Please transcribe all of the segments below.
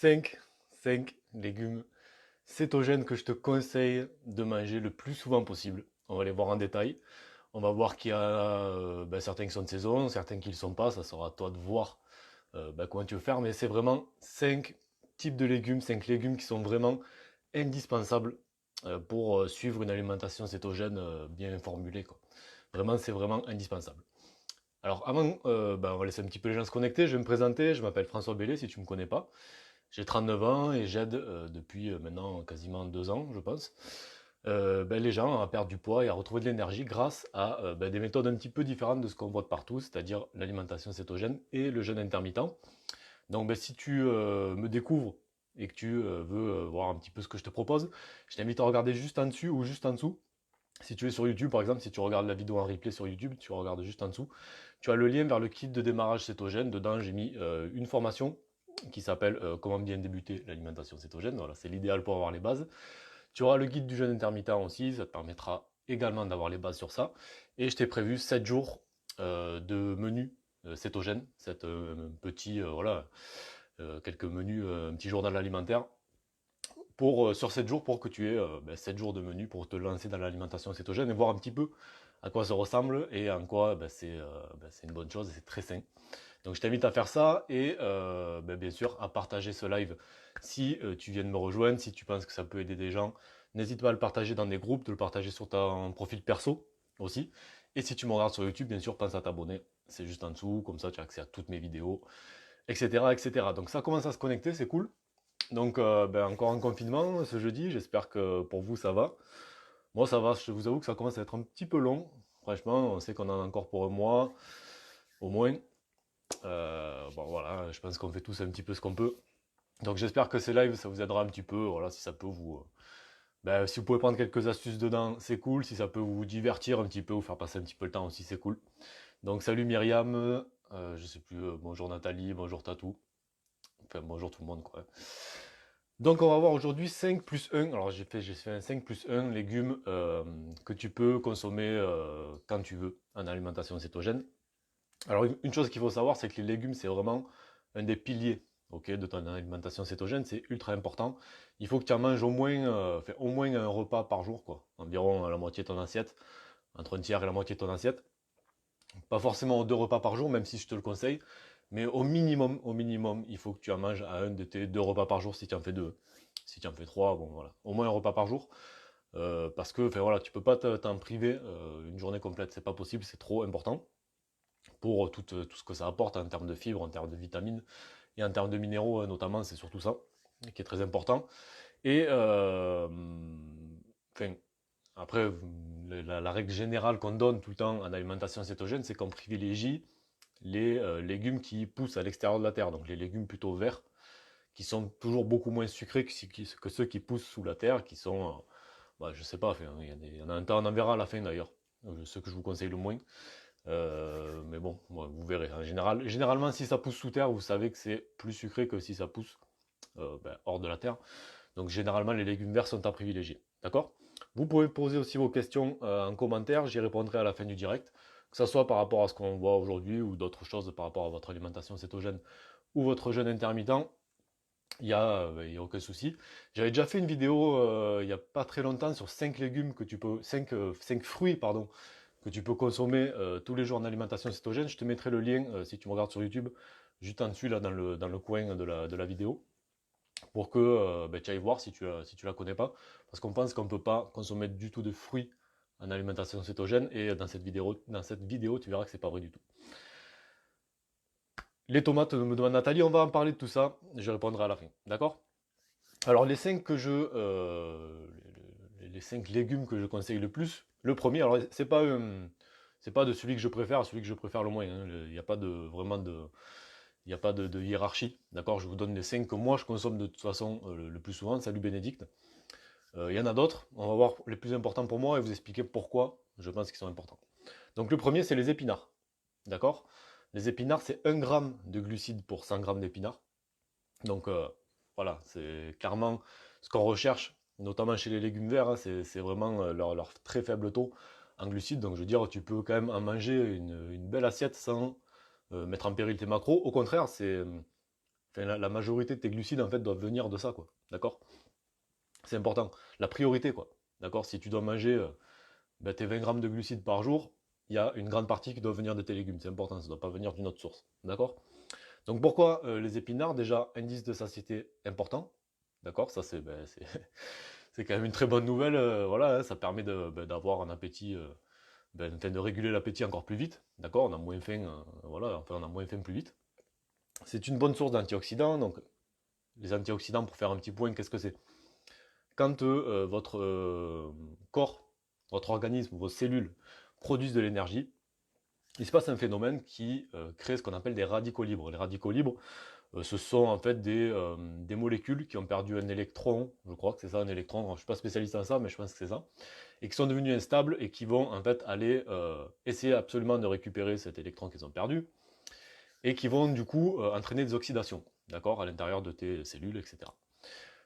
5 légumes cétogènes que je te conseille de manger le plus souvent possible. On va les voir en détail. On va voir qu'il y a certains qui sont de saison, certains qui ne le sont pas. Ça sera à toi de voir comment tu veux faire. Mais c'est vraiment 5 types de légumes, 5 légumes qui sont vraiment indispensables pour suivre une alimentation cétogène bien formulée, quoi. Vraiment, c'est vraiment indispensable. Alors avant, on va laisser un petit peu les gens se connecter. Je vais me présenter. Je m'appelle François Bellé, si tu ne me connais pas. J'ai 39 ans et j'aide depuis maintenant quasiment 2 ans, je pense, les gens à perdre du poids et à retrouver de l'énergie grâce à des méthodes un petit peu différentes de ce qu'on voit de partout, c'est-à-dire l'alimentation cétogène et le jeûne intermittent. Donc si tu me découvres et que tu veux voir un petit peu ce que je te propose, je t'invite à regarder juste en dessus ou juste en dessous. Si tu es sur YouTube, par exemple, si tu regardes la vidéo en replay sur YouTube, tu regardes juste en dessous, tu as le lien vers le kit de démarrage cétogène. Dedans, j'ai mis une formation qui s'appelle Comment bien débuter l'alimentation cétogène. Voilà, c'est l'idéal pour avoir les bases. Tu auras le guide du jeûne intermittent aussi, ça te permettra également d'avoir les bases sur ça. Et je t'ai prévu 7 jours de menu cétogène, quelques menus, un petit journal alimentaire sur 7 jours pour que tu aies 7 jours de menu pour te lancer dans l'alimentation cétogène et voir un petit peu à quoi ça ressemble et en quoi c'est une bonne chose et c'est très sain. Donc je t'invite à faire ça et bien sûr à partager ce live si tu viens de me rejoindre, si tu penses que ça peut aider des gens. N'hésite pas à le partager dans des groupes, de le partager sur ton profil perso aussi. Et si tu me regardes sur YouTube, bien sûr, pense à t'abonner. C'est juste en dessous, comme ça tu as accès à toutes mes vidéos, etc. etc. Donc ça commence à se connecter, c'est cool. Donc encore en confinement ce jeudi, j'espère que pour vous ça va. Moi ça va, je vous avoue que ça commence à être un petit peu long. Franchement, on sait qu'on en a encore pour un mois, au moins. Voilà, je pense qu'on fait tous un petit peu ce qu'on peut. Donc j'espère que ces lives, ça vous aidera un petit peu. Voilà, si ça peut vous... si vous pouvez prendre quelques astuces dedans, c'est cool. Si ça peut vous divertir un petit peu, vous faire passer un petit peu le temps aussi, c'est cool. Donc salut Myriam, je sais plus, bonjour Nathalie, bonjour Tatou. Enfin, bonjour tout le monde, quoi. Donc on va voir aujourd'hui 5 plus 1. Alors j'ai fait un 5 plus 1 légumes que tu peux consommer quand tu veux en alimentation cétogène. Alors une chose qu'il faut savoir, c'est que les légumes, c'est vraiment un des piliers, ok, de ton alimentation cétogène, c'est ultra important. Il faut que tu en manges au moins un repas par jour, quoi. Environ la moitié de ton assiette, entre un tiers et la moitié de ton assiette. Pas forcément 2 repas par jour, même si je te le conseille, mais au minimum, il faut que tu en manges à un de tes 2 repas par jour si tu en fais deux. Si tu en fais trois, bon voilà, au moins un repas par jour. Parce que, enfin voilà, tu peux pas t'en priver une journée complète, c'est pas possible, c'est trop important pour tout ce que ça apporte en termes de fibres, en termes de vitamines et en termes de minéraux notamment, c'est surtout ça qui est très important. Et enfin, après, la règle générale qu'on donne tout le temps en alimentation cétogène, c'est qu'on privilégie les légumes qui poussent à l'extérieur de la terre, donc les légumes plutôt verts, qui sont toujours beaucoup moins sucrés que ceux qui poussent sous la terre, qui sont, je sais pas, enfin, il y en a un temps, on en verra à la fin d'ailleurs, ceux que je vous conseille le moins. Mais bon, vous verrez. Généralement, si ça pousse sous terre, vous savez que c'est plus sucré que si ça pousse hors de la terre. Donc généralement, les légumes verts sont à privilégier. D'accord? Vous pouvez poser aussi vos questions en commentaire, j'y répondrai à la fin du direct, que ce soit par rapport à ce qu'on voit aujourd'hui ou d'autres choses par rapport à votre alimentation cétogène ou votre jeûne intermittent. Il y a aucun souci. J'avais déjà fait une vidéo il n'y a pas très longtemps sur 5 légumes que tu peux, 5 fruits pardon, que tu peux consommer tous les jours en alimentation cétogène. Je te mettrai le lien si tu me regardes sur YouTube, juste en dessus là dans le coin de la vidéo, pour que tu ailles voir si tu la connais pas, parce qu'on pense qu'on ne peut pas consommer du tout de fruits en alimentation cétogène, et dans cette vidéo tu verras que c'est pas vrai du tout. Les tomates, me demande Nathalie, on va en parler de tout ça, je répondrai à la fin, d'accord? Alors les 5 légumes que je conseille le plus, le premier, alors c'est pas de celui que je préfère, celui que je préfère le moins, hein. Il n'y a pas il n'y a pas de hiérarchie, d'accord? Je vous donne les 5 que moi je consomme de toute façon le plus souvent. Salut Bénédicte. Il y en a d'autres, on va voir les plus importants pour moi et vous expliquer pourquoi je pense qu'ils sont importants. Donc le premier, c'est les épinards, d'accord? Les épinards, c'est 1 g de glucides pour 100 grammes d'épinards. Donc voilà, c'est clairement ce qu'on recherche, notamment chez les légumes verts, hein, c'est vraiment leur très faible taux en glucides. Donc je veux dire, tu peux quand même en manger une belle assiette sans mettre en péril tes macros. Au contraire, enfin, la majorité de tes glucides, en fait, doivent venir de ça, quoi. D'accord? C'est important. La priorité, quoi. D'accord? Si tu dois manger tes 20 grammes de glucides par jour, il y a une grande partie qui doit venir de tes légumes. C'est important, ça ne doit pas venir d'une autre source. D'accord? Donc pourquoi les épinards? Déjà, indice de satiété important. D'accord? Ça, c'est quand même une très bonne nouvelle. Voilà, hein, ça permet d'avoir un appétit, enfin, de réguler l'appétit encore plus vite. D'accord? On a moins faim, voilà, enfin, on a moins faim plus vite. C'est une bonne source d'antioxydants. Donc, les antioxydants, pour faire un petit point, qu'est-ce que c'est? Quand votre corps, votre organisme, vos cellules produisent de l'énergie, il se passe un phénomène qui crée ce qu'on appelle des radicaux libres. Les radicaux libres, ce sont en fait des molécules qui ont perdu un électron, je crois que c'est ça un électron, alors, je ne suis pas spécialiste en ça, mais je pense que c'est ça, et qui sont devenues instables et qui vont en fait aller essayer absolument de récupérer cet électron qu'ils ont perdu, et qui vont du coup entraîner des oxydations, d'accord, à l'intérieur de tes cellules, etc.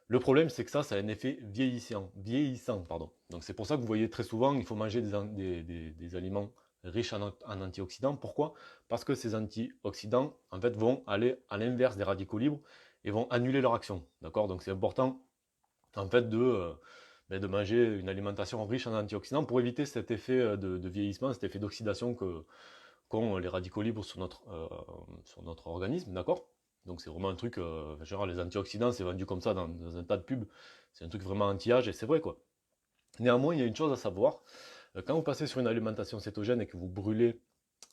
Le problème, c'est que ça a un effet vieillissant, pardon. Donc c'est pour ça que vous voyez très souvent, il faut manger des aliments riches en antioxydants. Pourquoi? Parce que ces antioxydants, en fait, vont aller à l'inverse des radicaux libres et vont annuler leur action. D'accord? Donc c'est important, en fait, de manger une alimentation riche en antioxydants pour éviter cet effet de vieillissement, cet effet d'oxydation qu'ont les radicaux libres sur notre organisme. D'accord? Donc c'est vraiment un truc, genre les antioxydants, c'est vendu comme ça dans un tas de pubs, c'est un truc vraiment anti-âge et c'est vrai quoi. Néanmoins, il y a une chose à savoir, quand vous passez sur une alimentation cétogène et que vous brûlez,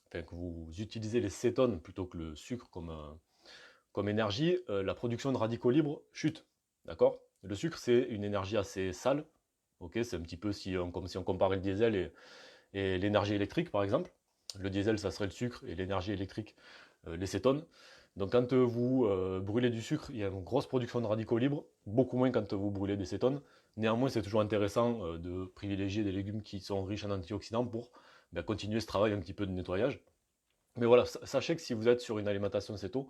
enfin que vous utilisez les cétones plutôt que le sucre comme énergie, la production de radicaux libres chute, d'accord? Le sucre c'est une énergie assez sale, ok? C'est un petit peu comme si on comparait le diesel et l'énergie électrique par exemple. Le diesel ça serait le sucre et l'énergie électrique les cétones. Donc quand vous brûlez du sucre, il y a une grosse production de radicaux libres, beaucoup moins quand vous brûlez des cétones. Néanmoins, c'est toujours intéressant de privilégier des légumes qui sont riches en antioxydants pour continuer ce travail un petit peu de nettoyage. Mais voilà, sachez que si vous êtes sur une alimentation céto,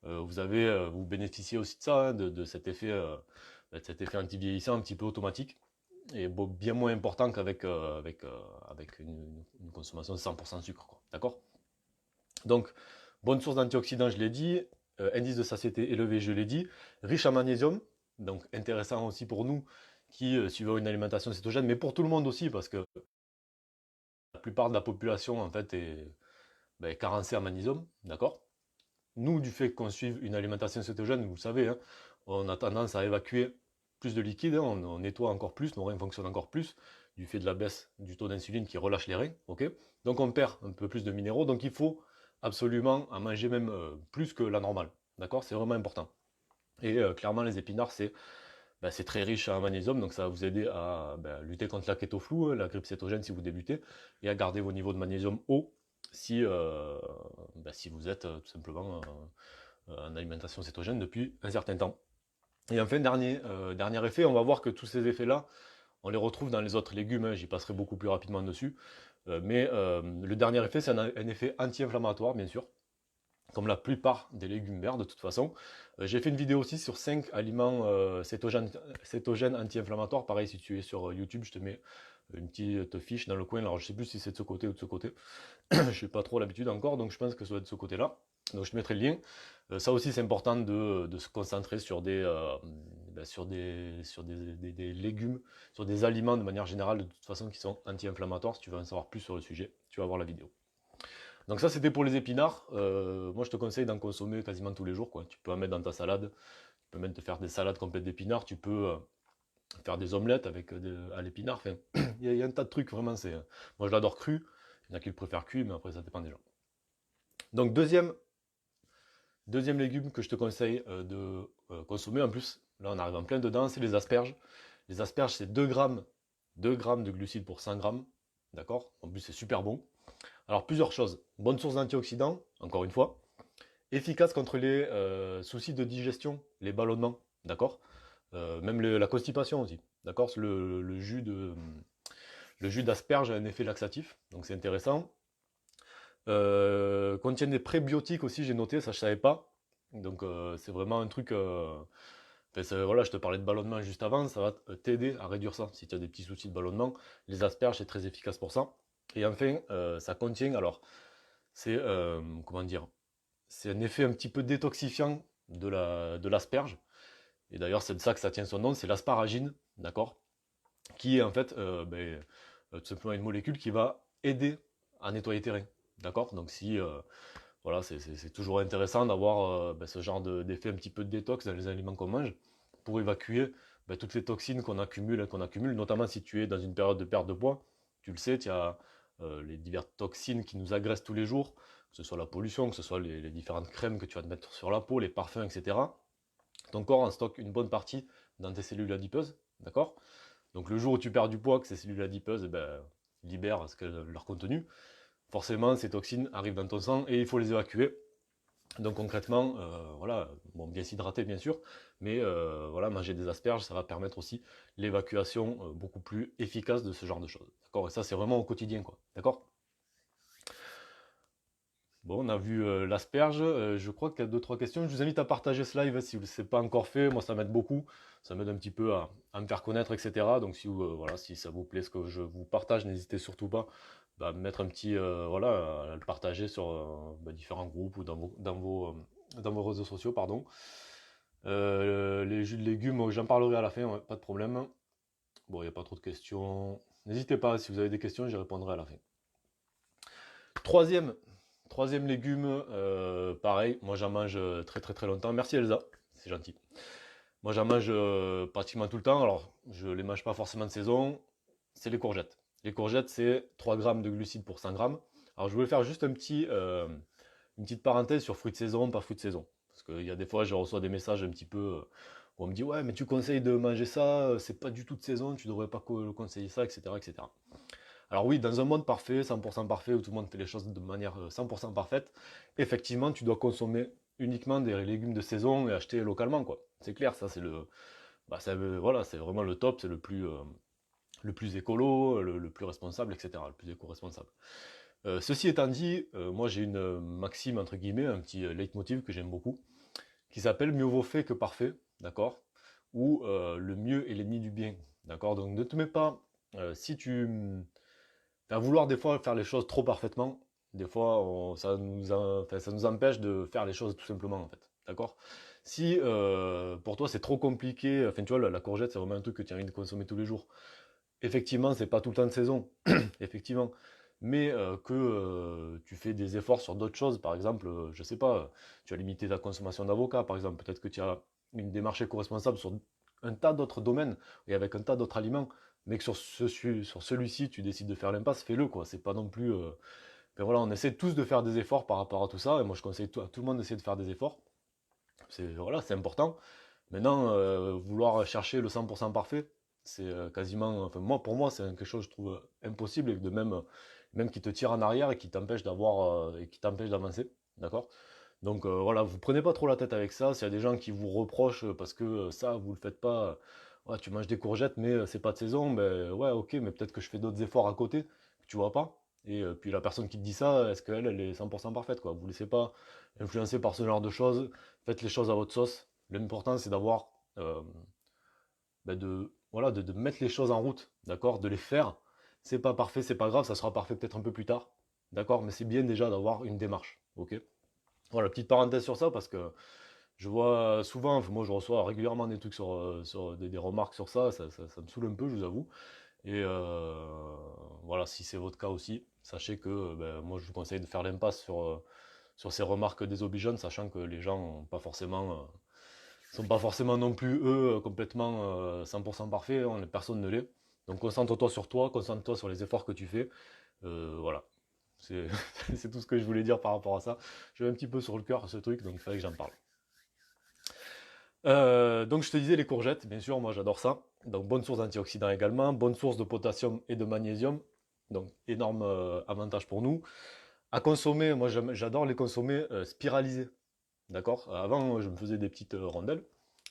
vous bénéficiez aussi de ça, hein, de cet effet anti-vieillissant un petit peu automatique, et bien moins important avec une consommation de 100% sucre. D'accord? Donc, bonne source d'antioxydants, je l'ai dit. Indice de satiété élevé, je l'ai dit. Riche en magnésium, donc intéressant aussi pour nous qui suivons une alimentation cétogène, mais pour tout le monde aussi, parce que la plupart de la population en fait est carencée en magnésium, d'accord? Nous, du fait qu'on suive une alimentation cétogène, vous savez, hein, on a tendance à évacuer plus de liquide, hein, on nettoie encore plus, nos reins fonctionnent encore plus, du fait de la baisse du taux d'insuline qui relâche les reins, ok? Donc on perd un peu plus de minéraux, donc il faut absolument en manger même plus que la normale, d'accord? C'est vraiment important. Et clairement, les épinards, c'est très riche en magnésium, donc ça va vous aider à lutter contre la kétoflou, la grippe cétogène si vous débutez, et à garder vos niveaux de magnésium hauts si vous êtes tout simplement en alimentation cétogène depuis un certain temps. Et enfin, dernier effet, on va voir que tous ces effets-là, on les retrouve dans les autres légumes, hein, j'y passerai beaucoup plus rapidement dessus. Mais le dernier effet, c'est un effet anti-inflammatoire, bien sûr, comme la plupart des légumes verts de toute façon. J'ai fait une vidéo aussi sur 5 aliments cétogènes anti-inflammatoires. Pareil, si tu es sur YouTube, je te mets une petite fiche dans le coin. Alors, je sais plus si c'est de ce côté ou de ce côté. Je n'ai pas trop l'habitude encore, donc je pense que ça doit être de ce côté-là. Donc je te mettrai le lien. Ça aussi, c'est important de se concentrer sur des légumes, sur des aliments de manière générale, de toute façon, qui sont anti-inflammatoires. Si tu veux en savoir plus sur le sujet, tu vas voir la vidéo. Donc ça, c'était pour les épinards. Moi, je te conseille d'en consommer quasiment tous les jours, quoi. Tu peux en mettre dans ta salade. Tu peux même te faire des salades complètes d'épinards. Tu peux faire des omelettes à l'épinard. Enfin, il y a un tas de trucs, vraiment. Moi, je l'adore cru. Il y en a qui le préfèrent cuit, mais après, ça dépend des gens. Donc, deuxième légume que je te conseille de consommer, en plus, là, on arrive en plein dedans, c'est les asperges. Les asperges, c'est 2 grammes de glucides pour 100 grammes. D'accord? En plus, c'est super bon. Alors, plusieurs choses. Bonne source d'antioxydants, encore une fois. Efficace contre les soucis de digestion, les ballonnements. D'accord? Même la constipation aussi. D'accord? Le jus d'asperge a un effet laxatif, donc c'est intéressant. Contiennent des prébiotiques aussi, j'ai noté, ça je savais pas. Donc c'est vraiment un truc. Voilà, je te parlais de ballonnement juste avant, ça va t'aider à réduire ça. Si tu as des petits soucis de ballonnement, les asperges c'est très efficace pour ça. Et enfin, ça contient, alors c'est comment dire, c'est un effet un petit peu détoxifiant de l'asperge. Et d'ailleurs, c'est de ça que ça tient son nom, c'est l'asparagine, d'accord? Qui est en fait tout simplement une molécule qui va aider à nettoyer tes reins. D'accord? Donc si voilà, c'est toujours intéressant d'avoir ce genre d'effet un petit peu de détox dans les aliments qu'on mange pour évacuer toutes les toxines qu'on accumule, notamment si tu es dans une période de perte de poids. Tu le sais, tu as les diverses toxines qui nous agressent tous les jours, que ce soit la pollution, que ce soit les différentes crèmes que tu vas te mettre sur la peau, les parfums, etc. Ton corps en stocke une bonne partie dans tes cellules adipeuses, d'accord? Donc le jour où tu perds du poids, que ces cellules adipeuses libèrent leur contenu, forcément ces toxines arrivent dans ton sang et il faut les évacuer. Donc concrètement, voilà, bon, bien s'hydrater bien sûr, mais voilà, manger des asperges, ça va permettre aussi l'évacuation beaucoup plus efficace de ce genre de choses. D'accord? Et ça, c'est vraiment au quotidien, quoi. D'accord? Bon, on a vu l'asperge. Je crois qu'il y a deux, trois questions. Je vous invite à partager ce live si vous ne l'avez pas encore fait. Moi, ça m'aide beaucoup. Ça m'aide un petit peu à me faire connaître, etc. Donc, si, voilà, si ça vous plaît ce que je vous partage, n'hésitez surtout pas à mettre un petit, voilà, à le partager sur différents groupes ou dans vos réseaux sociaux, pardon. Les jus de légumes, j'en parlerai à la fin, ouais, pas de problème. Bon, il n'y a pas trop de questions. N'hésitez pas, si vous avez des questions, j'y répondrai à la fin. Troisième, troisième légume, pareil, moi j'en mange très très très longtemps. Merci Elsa, c'est gentil. Moi j'en mange pratiquement tout le temps, alors je les mange pas forcément de saison, c'est les courgettes. Les courgettes c'est 3 grammes de glucides pour 100 grammes. Alors je voulais faire juste une petite parenthèse sur fruits de saison, pas fruits de saison. Parce qu'il y a des fois je reçois des messages un petit peu où on me dit ouais mais tu conseilles de manger ça, c'est pas du tout de saison, tu devrais pas conseiller ça, etc. etc. Alors oui, dans un monde parfait, 100% parfait, où tout le monde fait les choses de manière 100% parfaite, effectivement, tu dois consommer uniquement des légumes de saison et acheter localement, quoi. C'est clair, ça c'est voilà, c'est vraiment le top, c'est le plus écolo, le plus responsable, etc., le plus éco-responsable. Ceci étant dit, moi j'ai une maxime, entre guillemets, un petit leitmotiv que j'aime beaucoup, qui s'appelle mieux vaut fait que parfait, d'accord? Ou le mieux est l'ennemi du bien, d'accord? Donc ne te mets pas, si tu à vouloir des fois faire les choses trop parfaitement, des fois ça nous empêche de faire les choses tout simplement en fait. D'accord? Si pour toi c'est trop compliqué, enfin tu vois la courgette c'est vraiment un truc que tu as envie de consommer tous les jours. Effectivement, c'est pas tout le temps de saison, effectivement. Mais que tu fais des efforts sur d'autres choses, par exemple, je sais pas, tu as limité ta consommation d'avocat, par exemple, peut-être que tu as une démarche éco-responsable sur un tas d'autres domaines et avec un tas d'autres aliments, mais que sur celui-ci, tu décides de faire l'impasse, fais-le, quoi. C'est pas non plus. Ben voilà, on essaie tous de faire des efforts par rapport à tout ça, et moi je conseille à tout le monde d'essayer de faire des efforts. Voilà, c'est important. Maintenant, vouloir chercher le 100% parfait, c'est quasiment, enfin moi, pour moi, c'est quelque chose, je trouve, impossible et de même qui te tire en arrière et qui t'empêche et qui t'empêche d'avancer, d'accord? Donc voilà, vous prenez pas trop la tête avec ça. S'il y a des gens qui vous reprochent parce que ça, vous le faites pas, ouais, tu manges des courgettes, mais c'est pas de saison, ben ouais, ok, mais peut-être que je fais d'autres efforts à côté que tu vois pas. Et puis la personne qui te dit ça, est-ce qu'elle, elle est 100% parfaite, quoi? Vous laissez pas influencer par ce genre de choses. Faites les choses à votre sauce. L'important, c'est d'avoir, voilà, de mettre les choses en route, d'accord? De les faire. C'est pas parfait, c'est pas grave, ça sera parfait peut-être un peu plus tard, d'accord? Mais c'est bien déjà d'avoir une démarche, ok? Voilà, petite parenthèse sur ça parce que je vois souvent, enfin, moi je reçois régulièrement des trucs sur des remarques sur ça, ça me saoule un peu, je vous avoue. Et voilà, si c'est votre cas aussi, sachez que moi je vous conseille de faire l'impasse sur ces remarques désobligeantes, sachant que les gens sont pas forcément non plus eux complètement 100% parfaits, hein, personne ne l'est. Donc concentre-toi sur toi, concentre-toi sur les efforts que tu fais. Voilà, c'est c'est tout ce que je voulais dire par rapport à ça. J'ai un petit peu sur le cœur ce truc, donc il fallait que j'en parle. Donc je te disais les courgettes, bien sûr, moi j'adore ça. Donc bonne source d'antioxydants également, bonne source de potassium et de magnésium. Donc énorme avantage pour nous. À consommer, moi j'adore les consommer spiralisés. D'accord? Avant je me faisais des petites rondelles.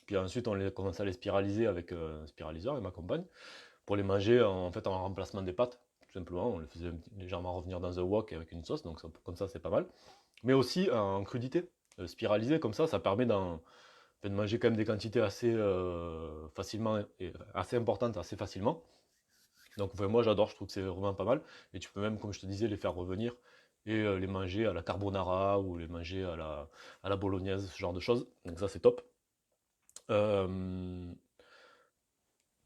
Puis ensuite on les commençait à les spiraliser avec un spiraliseur et ma compagne pour les manger en fait en remplacement des pâtes. Tout simplement, on les faisait légèrement revenir dans un wok avec une sauce, donc comme ça c'est pas mal. Mais aussi en crudité, spiralisé comme ça permet de manger quand même des quantités assez facilement et assez importantes assez facilement. Donc enfin, moi j'adore, je trouve que c'est vraiment pas mal. Et tu peux même, comme je te disais, les faire revenir et les manger à la carbonara ou les manger à la bolognaise, ce genre de choses. Donc ça c'est top. Euh,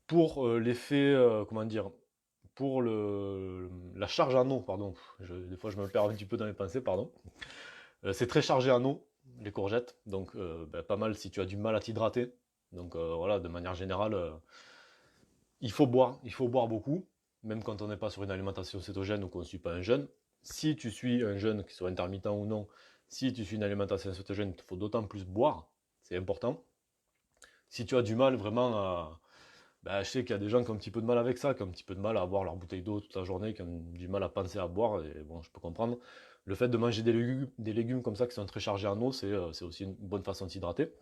pour l'effet, comment dire, pour la charge en eau, pardon, des fois je me perds un petit peu dans mes pensées, pardon. C'est très chargé en eau, les courgettes, donc pas mal si tu as du mal à t'hydrater. Donc voilà, de manière générale, il faut boire beaucoup, même quand on n'est pas sur une alimentation cétogène ou qu'on ne suit pas un jeûne. Si tu suis un jeûne, qu'il soit intermittent ou non, si tu suis une alimentation cétogène, il faut d'autant plus boire, c'est important. Si tu as du mal vraiment à... Bah, je sais qu'il y a des gens qui ont un petit peu de mal avec ça, qui ont un petit peu de mal à avoir leur bouteille d'eau toute la journée, qui ont du mal à penser à boire, et bon, je peux comprendre. Le fait de manger des légumes comme ça qui sont très chargés en eau, c'est aussi une bonne façon de s'hydrater.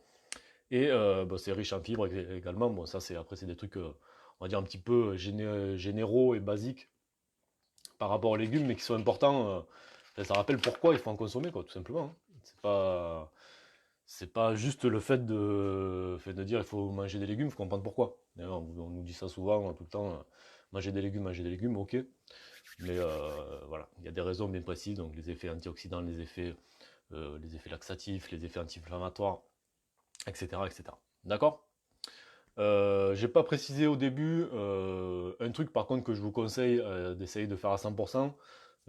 Et c'est riche en fibres également. Bon, ça, après, c'est des trucs, on va dire, un petit peu généraux et basiques par rapport aux légumes, mais qui sont importants. Ça rappelle pourquoi il faut en consommer, quoi, tout simplement, hein. C'est pas juste le fait de dire il faut manger des légumes, il faut comprendre pourquoi. D'ailleurs, on nous dit ça souvent, tout le temps, manger des légumes, ok. Mais voilà, il y a des raisons bien précises, donc les effets antioxydants, les effets laxatifs, les effets anti-inflammatoires, etc., etc. D'accord. J'ai pas précisé au début, un truc par contre que je vous conseille d'essayer de faire à 100%,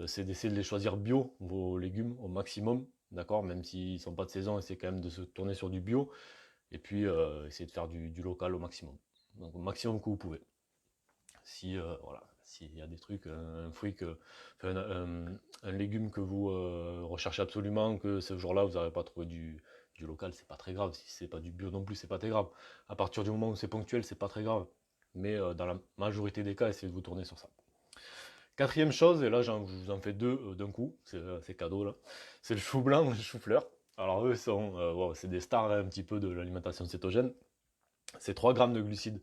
c'est d'essayer de les choisir bio, vos légumes, au maximum, d'accord, même s'ils sont pas de saison, essayez quand même de se tourner sur du bio, et puis essayez de faire du local au maximum. Donc au maximum que vous pouvez. Si voilà, s'il y a des trucs, un fruit enfin, un légume que vous recherchez absolument, que ce jour-là vous n'avez pas trouvé du local, c'est pas très grave. Si c'est pas du bio non plus, c'est pas très grave. À partir du moment où c'est ponctuel, c'est pas très grave. Mais dans la majorité des cas, essayez de vous tourner sur ça. Quatrième chose, et là je vous en fais deux d'un coup, c'est cadeau là, c'est le chou blanc et le chou-fleur. Alors eux sont, wow, c'est des stars un petit peu de l'alimentation cétogène. C'est 3 grammes de glucides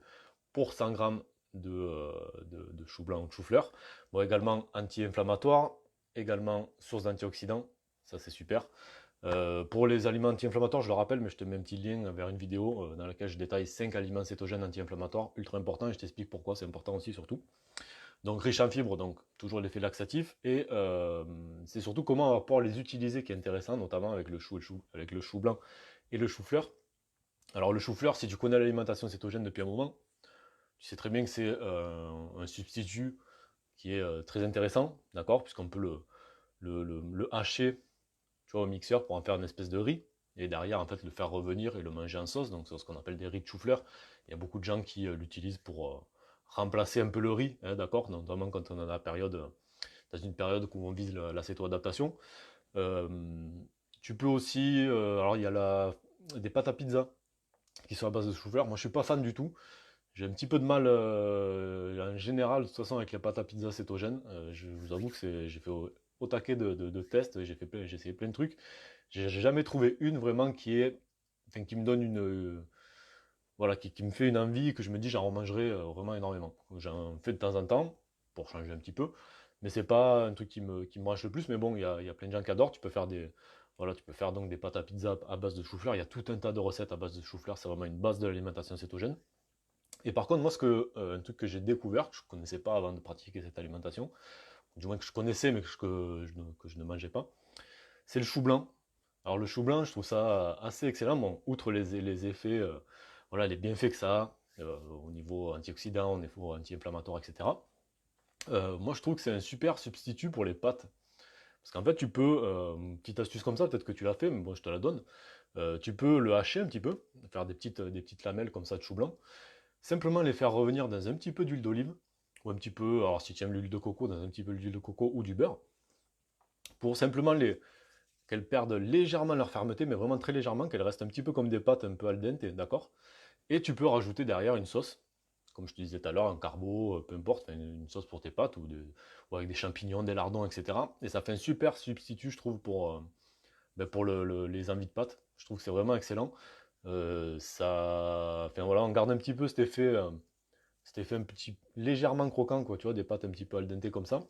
pour 100 grammes de chou blanc ou de chou-fleur. Bon, également anti-inflammatoire, également source d'antioxydants, ça c'est super. Pour les aliments anti-inflammatoires, je le rappelle, mais je te mets un petit lien vers une vidéo dans laquelle je détaille 5 aliments cétogènes anti-inflammatoires, ultra important, et je t'explique pourquoi c'est important aussi surtout. Donc riche en fibres, donc toujours l'effet laxatif, et c'est surtout comment on va pouvoir les utiliser qui est intéressant, notamment avec avec le chou blanc et le chou-fleur. Alors le chou-fleur, si tu connais l'alimentation cétogène depuis un moment, tu sais très bien que c'est un substitut qui est très intéressant, d'accord, puisqu'on peut le hacher, tu vois, au mixeur pour en faire une espèce de riz, et derrière, en fait, le faire revenir et le manger en sauce, donc c'est ce qu'on appelle des riz de chou-fleur. Il y a beaucoup de gens qui l'utilisent pour remplacer un peu le riz, hein, d'accord, notamment quand on est dans une période où on vise l'acéto-adaptation. Euh, Tu peux aussi, alors il y a des pâtes à pizza qui sont à base de chou-fleur. Moi, je suis pas fan du tout. J'ai un petit peu de mal en général, de toute façon, avec les pâtes à pizza cétogènes. Je vous avoue que j'ai fait au taquet de tests, j'ai essayé plein de trucs. J'ai jamais trouvé une vraiment enfin, qui me donne voilà, qui me fait une envie, que je me dis j'en remangerai vraiment énormément. J'en fais de temps en temps, pour changer un petit peu, mais c'est pas un truc qui me branche le plus. Mais bon, il y a plein de gens qui adorent. Voilà, tu peux faire donc des pâtes à pizza à base de chou-fleur. Il y a tout un tas de recettes à base de chou-fleur. C'est vraiment une base de l'alimentation cétogène. Et par contre, moi, un truc que j'ai découvert, que je ne connaissais pas avant de pratiquer cette alimentation, du moins que je connaissais mais que je ne mangeais pas, c'est le chou blanc. Alors le chou blanc, je trouve ça assez excellent. Bon, outre les effets, voilà, les bienfaits que ça a au niveau antioxydant, au niveau anti-inflammatoire, etc. Moi, je trouve que c'est un super substitut pour les pâtes. Parce qu'en fait, tu peux, une petite astuce comme ça, peut-être que tu l'as fait, mais bon, je te la donne. Tu peux le hacher un petit peu, faire des petites lamelles comme ça de chou blanc. Simplement les faire revenir dans un petit peu d'huile d'olive, ou un petit peu, alors si tu aimes l'huile de coco, dans un petit peu d'huile de coco ou du beurre, pour simplement qu'elles perdent légèrement leur fermeté, mais vraiment très légèrement, qu'elles restent un petit peu comme des pâtes un peu al dente, d'accord. Et tu peux rajouter derrière une sauce, comme je te disais tout à l'heure, un carbo, peu importe, une sauce pour tes pâtes, ou avec des champignons, des lardons, etc. Et ça fait un super substitut, je trouve, pour les envies de pâtes. Je trouve que c'est vraiment excellent. Enfin voilà, on garde un petit peu cet effet un petit légèrement croquant, quoi, tu vois, des pâtes un petit peu al dente comme ça.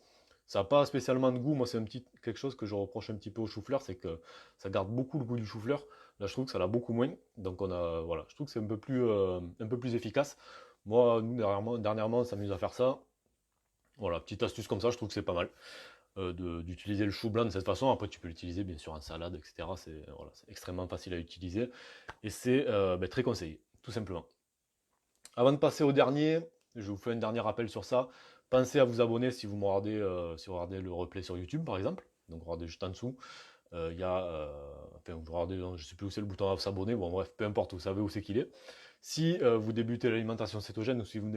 Ça n'a pas spécialement de goût. Moi, c'est quelque chose que je reproche un petit peu au chou-fleur, c'est que ça garde beaucoup le goût du chou-fleur. Là, je trouve que ça l'a beaucoup moins. Donc, voilà, je trouve que c'est un peu plus efficace. Moi, nous, dernièrement on s'amuse à faire ça. Voilà, petite astuce comme ça, je trouve que c'est pas mal. d'utiliser le chou blanc de cette façon. Après, tu peux l'utiliser bien sûr en salade, etc. C'est voilà, c'est extrêmement facile à utiliser et c'est très conseillé, tout simplement. Avant de passer au dernier, je vous fais un dernier rappel sur ça. Pensez à vous abonner si vous si vous regardez le replay sur YouTube, par exemple. Donc, regardez juste en dessous. Il y a, enfin, vous regardez, je ne sais plus où c'est le bouton à s'abonner. Bon, bref, peu importe, vous savez où c'est qu'il est. Si vous débutez l'alimentation cétogène ou si vous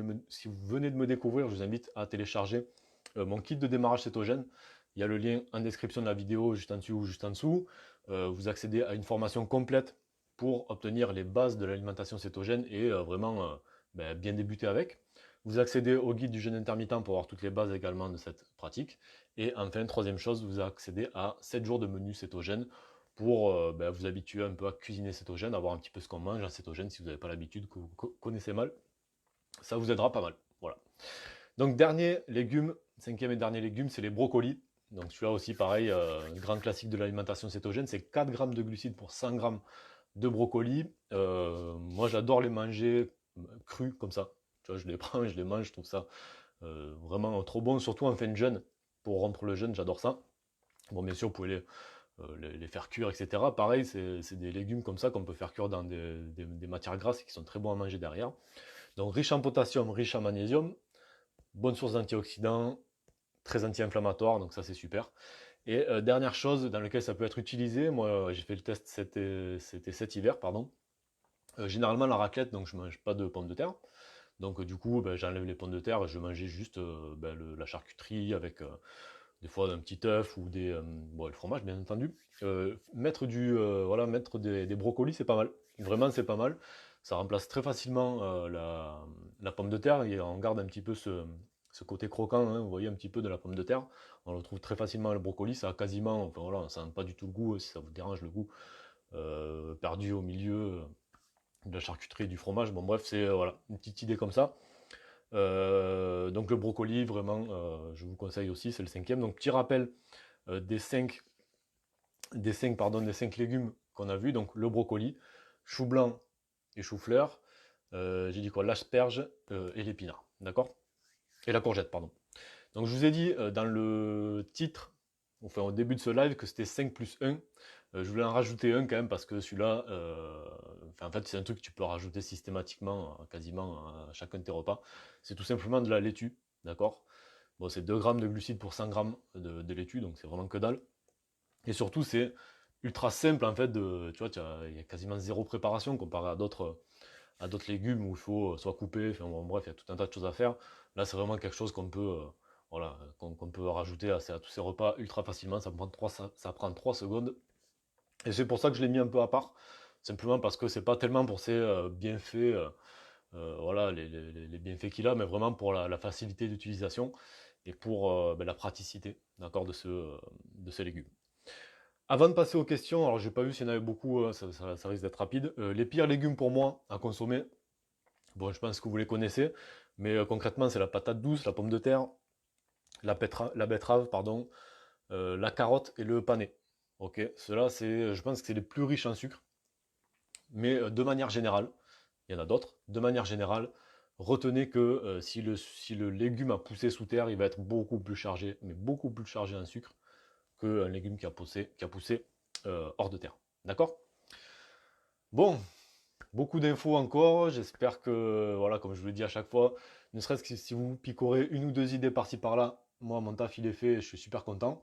venez de me découvrir, je vous invite à télécharger mon kit de démarrage cétogène. Il y a le lien en description de la vidéo, juste en dessous ou juste en dessous. Vous accédez à une formation complète pour obtenir les bases de l'alimentation cétogène et vraiment bien débuter avec. Vous accédez au guide du jeûne intermittent pour avoir toutes les bases également de cette pratique. Et enfin, troisième chose, vous accédez à 7 jours de menu cétogène pour vous habituer un peu à cuisiner cétogène, à voir un petit peu ce qu'on mange en cétogène si vous n'avez pas l'habitude, que vous connaissez mal. Ça vous aidera pas mal. Voilà. Donc dernier légume, cinquième et dernier légume, c'est les brocolis. Donc celui-là aussi pareil, grand classique de l'alimentation cétogène, c'est 4 grammes de glucides pour 100 grammes de brocolis. Moi j'adore les manger crus comme ça. Tu vois, je les prends, je les mange, je trouve ça vraiment trop bon, surtout en fin de jeûne. Pour rompre le jeûne, j'adore ça. Bon, bien sûr, vous pouvez les faire cuire, etc. Pareil, c'est des légumes comme ça qu'on peut faire cuire dans des matières grasses qui sont très bons à manger derrière. Donc riche en potassium, riche en magnésium, bonne source d'antioxydants, très anti-inflammatoire, donc ça c'est super. Et dernière chose dans laquelle ça peut être utilisé, moi j'ai fait le test c'était cet hiver, pardon. Généralement la raclette, donc je mange pas de pommes de terre. Donc du coup, j'enlève les pommes de terre et je mangeais juste la charcuterie avec des fois un petit œuf ou le fromage bien entendu. Mettre des brocolis, c'est pas mal. Vraiment, c'est pas mal. Ça remplace très facilement la pomme de terre et on garde un petit peu ce côté croquant, hein, vous voyez un petit peu de la pomme de terre. On le trouve très facilement le brocoli, ça a quasiment, enfin voilà, ça n'a pas du tout le goût, si ça vous dérange le goût, perdu au milieu de la charcuterie et du fromage. Bon bref, c'est voilà, une petite idée comme ça. Donc le brocoli, vraiment, je vous conseille aussi, c'est le cinquième. Donc petit rappel des 5 des cinq légumes qu'on a vus. Donc le brocoli, chou blanc et chou-fleur. J'ai dit quoi? L'asperge et l'épinard. D'accord? Et la courgette, pardon. Donc je vous ai dit dans le titre, enfin au début de ce live, que c'était 5 plus 1. Je voulais en rajouter un quand même parce que celui-là, en fait c'est un truc que tu peux rajouter systématiquement, quasiment à chacun de tes repas. C'est tout simplement de la laitue, d'accord? Bon, c'est 2 grammes de glucides pour 100 grammes de laitue, donc c'est vraiment que dalle. Et surtout, c'est ultra simple en fait. Tu vois, il y a quasiment zéro préparation comparé à d'autres légumes où il faut soit couper, enfin bon, bref, il y a tout un tas de choses à faire. Là, c'est vraiment quelque chose qu'on peut, qu'on peut rajouter à tous ces repas ultra facilement. Ça prend 3 secondes. Et c'est pour ça que je l'ai mis un peu à part. Simplement parce que c'est pas tellement pour ses bienfaits, voilà, les bienfaits qu'il a, mais vraiment pour la facilité d'utilisation et pour la praticité, d'accord, de ce légume. Avant de passer aux questions, alors j'ai pas vu s'il y en avait beaucoup, ça risque d'être rapide. Les pires légumes pour moi à consommer, bon, je pense que vous les connaissez, mais concrètement, c'est la patate douce, la pomme de terre, la betterave, pardon, la carotte et le panais. Ok, cela, je pense que c'est les plus riches en sucre, mais de manière générale, il y en a d'autres, de manière générale, retenez que si le légume a poussé sous terre, il va être beaucoup plus chargé, mais beaucoup plus chargé en sucre qu'un légume qui a poussé hors de terre. D'accord? Bon, beaucoup d'infos encore. J'espère que, voilà, comme je vous l'ai dit à chaque fois, ne serait-ce que si vous picorez une ou deux idées par-ci par-là, moi, mon taf, il est fait et je suis super content.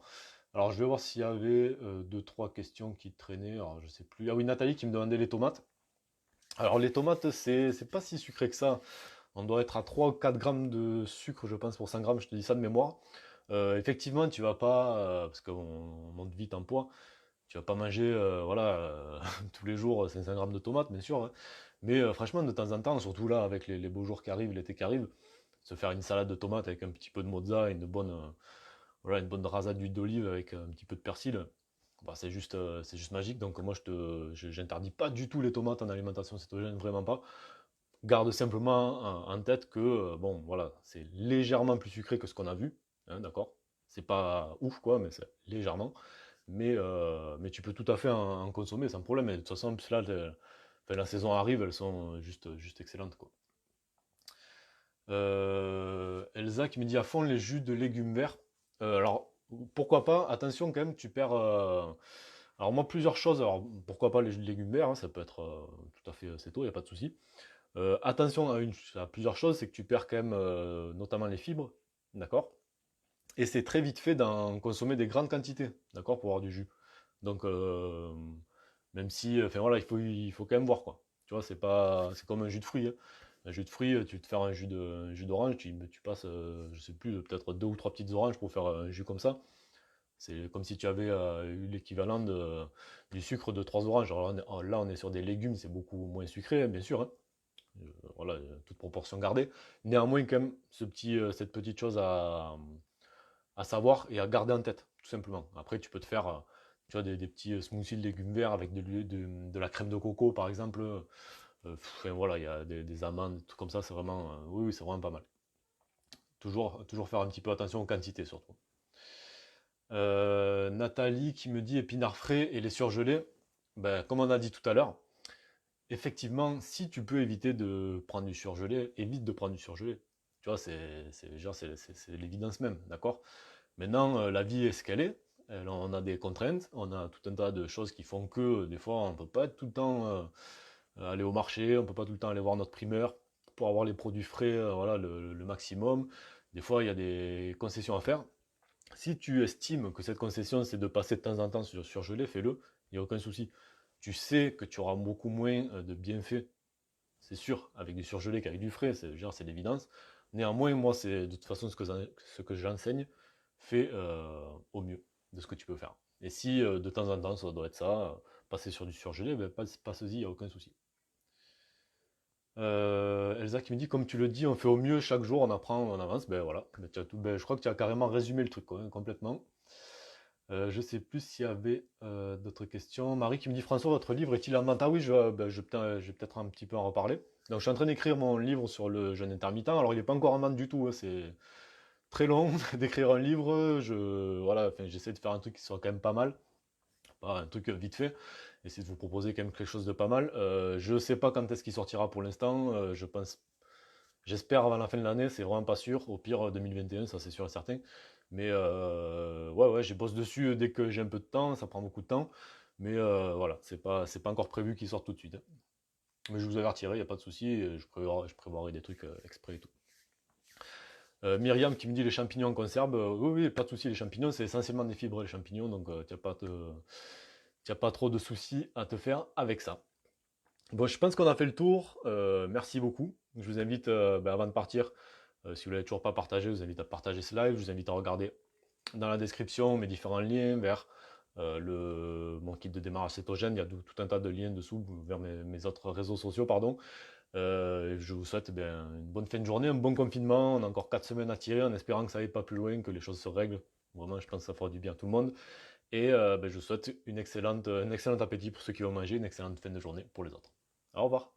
Alors, je vais voir s'il y avait deux, trois questions qui traînaient. Alors, je sais plus. Ah oui, Nathalie qui me demandait les tomates. Alors, les tomates, c'est pas si sucré que ça. On doit être à 3 ou 4 grammes de sucre, je pense, pour 100 grammes. Je te dis ça de mémoire. Effectivement, tu vas pas, parce qu'on monte vite en poids, tu vas pas manger tous les jours 500 grammes de tomates, bien sûr, hein. Mais franchement, de temps en temps, surtout là, avec les beaux jours qui arrivent, l'été qui arrive, se faire une salade de tomates avec un petit peu de mozza et une bonne rasade d'huile d'olive avec un petit peu de persil, bah, c'est juste magique. Donc moi, j'interdis pas du tout les tomates en alimentation cétogène, vraiment pas. Garde simplement en tête que, bon, voilà, c'est légèrement plus sucré que ce qu'on a vu, hein, d'accord? C'est pas ouf, quoi, mais c'est légèrement. Mais tu peux tout à fait en consommer sans problème. Et de toute façon, là, la saison arrive, elles sont juste excellentes, quoi. Elsa qui me dit à fond les jus de légumes verts. Alors, Pourquoi pas, attention quand même, tu perds. Alors moi, plusieurs choses. Alors pourquoi pas les légumes verts, hein, ça peut être tout à fait céto, il n'y a pas de souci. Attention à plusieurs choses, c'est que tu perds quand même notamment les fibres, d'accord? Et c'est très vite fait d'en consommer des grandes quantités, d'accord, pour avoir du jus. Donc même si, enfin voilà, il faut quand même voir quoi. Tu vois, c'est comme un jus de fruits, hein. Un jus de fruits, tu te fais un jus d'orange, tu passes, je sais plus, peut-être deux ou trois petites oranges pour faire un jus comme ça. C'est comme si tu avais eu l'équivalent du sucre de trois oranges. Alors là, on est sur des légumes, c'est beaucoup moins sucré, hein, bien sûr, hein. Voilà, toute proportion gardée. Néanmoins, quand même, cette petite chose à savoir et à garder en tête, tout simplement. Après, tu peux te faire tu vois, des petits smoothies de légumes verts avec de la crème de coco, par exemple. Enfin, voilà, il y a des amandes, tout comme ça, c'est vraiment, oui, oui, c'est vraiment pas mal. Toujours faire un petit peu attention aux quantités, surtout. Nathalie qui me dit épinards frais et les surgelés. Ben, comme on a dit tout à l'heure, effectivement, si tu peux éviter de prendre du surgelé, évite de prendre du surgelé. Tu vois, c'est l'évidence même, d'accord? Maintenant, la vie est ce qu'elle est. On a des contraintes, on a tout un tas de choses qui font que des fois on ne peut pas tout le temps aller au marché, on ne peut pas tout le temps aller voir notre primeur pour avoir les produits frais, voilà, le maximum. Des fois, il y a des concessions à faire. Si tu estimes que cette concession, c'est de passer de temps en temps sur surgelé, fais-le, il n'y a aucun souci. Tu sais que tu auras beaucoup moins de bienfaits, c'est sûr, avec du surgelé qu'avec du frais, c'est l'évidence. Néanmoins, moi, c'est de toute façon ce que j'enseigne, fais au mieux de ce que tu peux faire. Et si de temps en temps, ça doit être ça, passer sur du surgelé, ben, passe-y, il n'y a aucun souci. Elsa qui me dit, comme tu le dis, on fait au mieux chaque jour, on apprend, on avance. Ben voilà, ben, je crois que tu as carrément résumé le truc quoi, hein, complètement. Je sais plus s'il y avait d'autres questions. Marie qui me dit, François, votre livre est-il en vente? Ah oui, je vais peut-être un petit peu en reparler. Donc je suis en train d'écrire mon livre sur le jeûne intermittent. Alors il n'est pas encore en vente du tout, hein, c'est très long d'écrire un livre. Voilà, enfin, j'essaie de faire un truc qui soit quand même pas mal, pas un truc vite fait. Essayer de vous proposer quand même quelque chose de pas mal. Je sais pas quand est-ce qu'il sortira pour l'instant. Je pense, j'espère avant la fin de l'année. C'est vraiment pas sûr. Au pire 2021, ça c'est sûr et certain. Mais ouais, ouais, j'ai bosse dessus dès que j'ai un peu de temps. Ça prend beaucoup de temps. Mais voilà, c'est pas encore prévu qu'il sorte tout de suite, hein. Mais je vous avertirai, il n'y a pas de souci. Je prévoirai des trucs exprès et tout. Myriam qui me dit les champignons en conserve. Oui, oui, pas de souci. Les champignons, c'est essentiellement des fibres, les champignons. Donc, t'as pas trop de soucis à te faire avec ça. Bon, je pense qu'on a fait le tour. Merci beaucoup. Je vous invite, ben, avant de partir, si vous ne l'avez toujours pas partagé, je vous invite à partager ce live. Je vous invite à regarder dans la description mes différents liens vers mon kit de démarrage cétogène. Il y a tout un tas de liens dessous vers mes autres réseaux sociaux, pardon. Je vous souhaite ben, une bonne fin de journée, un bon confinement. On a encore 4 semaines à tirer en espérant que ça n'aille pas plus loin, que les choses se règlent. Vraiment, je pense que ça fera du bien à tout le monde. Et ben, je vous souhaite un excellent appétit pour ceux qui vont manger, une excellente fin de journée pour les autres. Au revoir.